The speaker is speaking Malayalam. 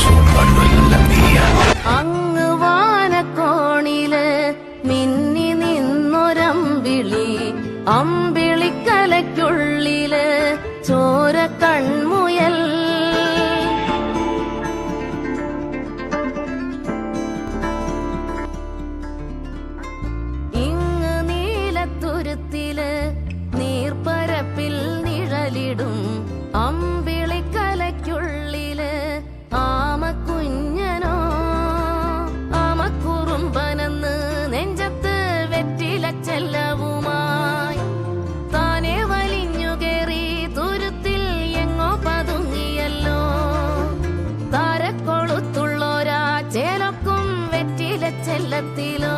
Asun Manuel Mia. അങ്ങ് വാനക്കോണില് മിന്നി നിന്നൊരമ്പിളി, അമ്പിളിക്കലയ്ക്കുള്ളില് ചോര കൺമുയൽ. ഇങ്ങ് നീലത്തുരുത്തില് നീർപ്പരപ്പിൽ നിഴലിടും അമ്പിളിക്കലയ്ക്കുള്ളില് ആമക്കുഞ്ഞനോ, ആമക്കുറുമ്പനെന്ന് നെഞ്ചത്ത് വെറ്റില ചെല്ലവുമായി താനെ വലിഞ്ഞു കേറി തുരുത്തിൽ എങ്ങോ പതുങ്ങിയല്ലോ. താരക്കൊളുത്തുള്ളോരാ ചേലക്കും വെറ്റില ചെല്ലത്തിലോ